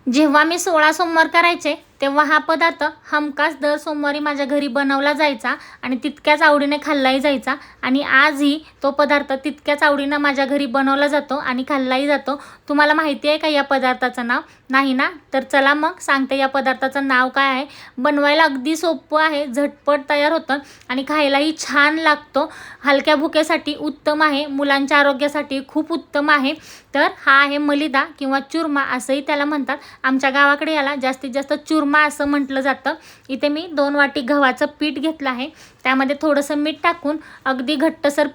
जेव्हा मी 16 सोमवार करायचे तेव्हा हा पदार्थ हमखास दर सोमवारी माझ्या घरी बनवला जायचा आणि तितक्याच आवडीने खाल्लाही जायचा आणि आजही तो पदार्थ तितक्याच आवडीने माझ्या घरी बनवला जातो आणि खाल्लाही जातो। तुम्हाला माहिती आहे का या पदार्थाचं नाव? नाही ना? तर चला मग सांगते या पदार्थाचं नाव काय आहे। बनवायला अगदी सोपं आहे, झटपट तयार होतं आणि खायलाही छान लागतो। हलक्या भुकेसाठी उत्तम आहे, मुलांच्या आरोग्यासाठी खूप उत्तम आहे। तर हा आहे मलिदा किंवा चुरमा असंही त्याला म्हणतात। आमच्या गावाकडे याला जास्तीत जास्त चुरमा असं म्हटलं जातं। इथे मी 2 वाटी गव्हाचं पीठ घेतलं आहे, त्यामध्ये थोडंसं मीठ टाकून अगदी घट्टसर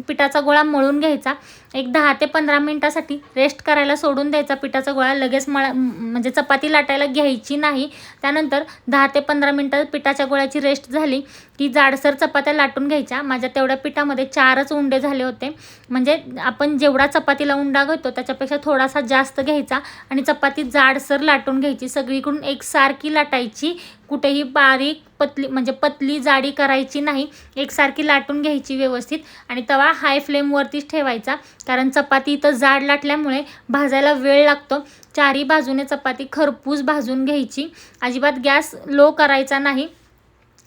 पिठाचा गोळा मळून घ्यायचा। एक 10 ते 15 मिनिटासाठी रेस्ट करायला सोडून द्यायचा पिठाचा गोळा। लगेच म्हणजे चपाती लाटायला घ्यायची नाही। त्यानंतर 10 ते 15 मिनिटं पिठाच्या गोळ्याची रेस्ट झाली की जाडसर चपात्या लाटून घ्यायच्या। माझ्या तेवढ्या पिठामध्ये 4च उंडे झाले होते, म्हणजे आपण जेवढा चपातीला उंडा घेतो त्याच्यापेक्षा थोडासा जास्त घ्यायचा आणि चपाती जाडसर लाटून घ्यायची। सगळीकडून एकसारखी लाटायची, कुठेही बारीक पतली म्हणजे पतली जाडी करायची नाही, एकसारखी लाटून घ्यायची व्यवस्थित। आणि तवा हाय फ्लेमवरतीच ठेवायचा, कारण चपाती इथं जाड लाटल्यामुळे भाजायला वेळ लागतो। चारी बाजूने चपाती खरपूस भाजून घ्यायची, अजिबात गॅस लो करायचा नाही।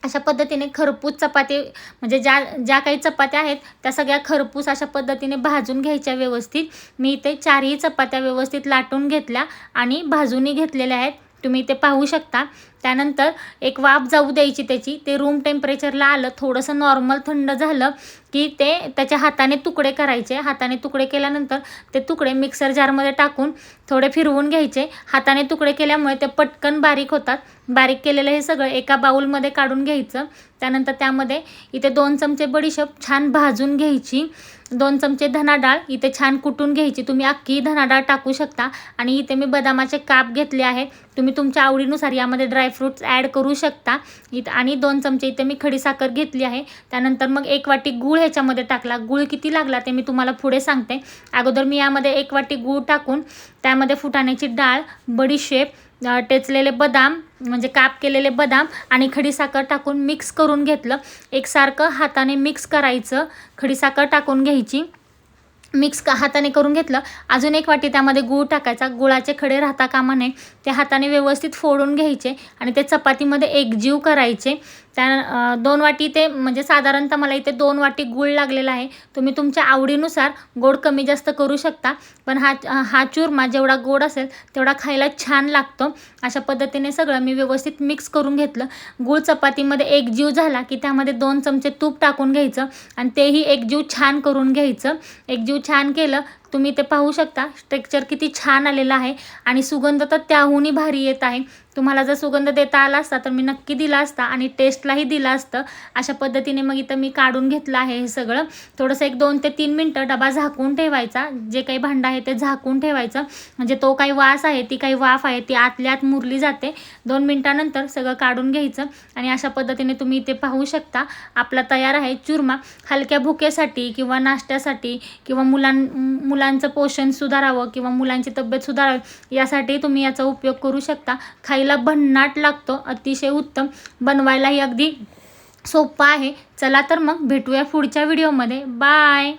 अशा पद्धतीने खरपूस चपाती म्हणजे ज्या काही चपात्या आहेत त्या सगळ्या खरपूस अशा पद्धतीने भाजून घ्यायच्या व्यवस्थित। मी इथे 4ही चपात्या व्यवस्थित लाटून घेतल्या आणि भाजूनही घेतलेल्या आहेत, तुम्ही इथे पाहू शकता। त्यानंतर एक वाफ जाऊ द्यायची त्याची, ते रूम टेम्परेचरला आलं, थोडंसं नॉर्मल थंड झालं की ते त्याच्या हाताने तुकडे करायचे। हाताने तुकडे केल्यानंतर ते तुकडे मिक्सर जारमध्ये टाकून थोडे फिरवून घ्यायचे। हाताने तुकडे केल्यामुळे ते पटकन बारीक होतात। बारीक केलेलं हे सगळं एका बाउलमध्ये काढून घ्यायचं। त्यानंतर त्यामध्ये इथे 2 चमचे बडीशेप छान भाजून घ्यायची, 2 चमचे धना डाळ इथे छान कुटून घ्यायची, तुम्ही अख्खी धना डाळ टाकू शकता। आणि इथे मी बदामाचे काप घेतले आहे, तुम्ही तुमच्या आवडीनुसार यामध्ये ड्रायफ्रूट्स ॲड करू शकता। आणि 2 चमचे इथे मी खडीसाखर घेतली आहे। त्यानंतर मग 1 वाटी गूळ ह्याच्यामध्ये टाकला। गूळ किती लागला ते मी तुम्हाला पुढे सांगते। अगोदर मी यामध्ये 1 वाटी गूळ टाकून त्यामध्ये फुटाण्याची डाळ, बडीशेप, टेचलेले बदाम म्हणजे काप केलेले बदाम आणि खडीसाखर टाकून मिक्स करून घेतलं। एकसारखं हाताने मिक्स करायचं, खडीसाखर टाकून घ्यायची, मिक्स हाताने करून घेतलं। अजून 1 वाटी त्यामध्ये गूळ टाकायचा, गुळाचे खडे राहता कामा नये, ते हाताने व्यवस्थित फोडून घ्यायचे आणि ते चपातीमध्ये एकजीव करायचे। त्या 2 वाटी ते म्हणजे साधारणतः मला इथे 2 वाटी गूळ लागलेला आहे, तुम्ही तुमच्या आवडीनुसार गोड कमी जास्त करू शकता। पण हा चुरमा जेवढा गोड असेल तेवढा खायला छान लागतो। अशा पद्धतीने सगळं मी व्यवस्थित मिक्स करून घेतलं। गूळ चपातीमध्ये एकजीव झाला की त्यामध्ये 2 चमचे तूप टाकून घ्यायचं आणि तेही एकजीव छान करून घ्यायचं। एकजीव छान केलं, तुम्ही ते पाहू शकता टेक्स्चर किती छान आलेलं आहे आणि सुगंध तर त्याहूनही भारी येत आहे। तुम्हाला जर सुगंध देता आला असता तर मी नक्की दिला असता आणि टेस्टलाही दिला असतं। अशा पद्धतीने मग इथं मी काढून घेतलं आहे हे सगळं। थोडंसं एक 2 ते 3 मिनटं डबा झाकून ठेवायचा, जे काही भांडं आहे ते झाकून ठेवायचं, म्हणजे तो काही वास आहे, ती काही वाफ आहे ती आतल्या आत मुरली जाते। 2 मिनिटानंतर सगळं काढून घ्यायचं आणि अशा पद्धतीने तुम्ही इथे पाहू शकता आपला तयार आहे चुरमा। हलक्या भुकेसाठी किंवा नाश्त्यासाठी किंवा मुलांचं पोषण सुधारावं किंवा मुलांची तब्येत सुधारावी यासाठी तुम्ही याचा उपयोग करू शकता। खायला भन्नाट लागतो, अतिशय उत्तम, बनवायलाही अगदी सोपं आहे। चला तर मग भेटूया पुढच्या व्हिडिओमध्ये, बाय।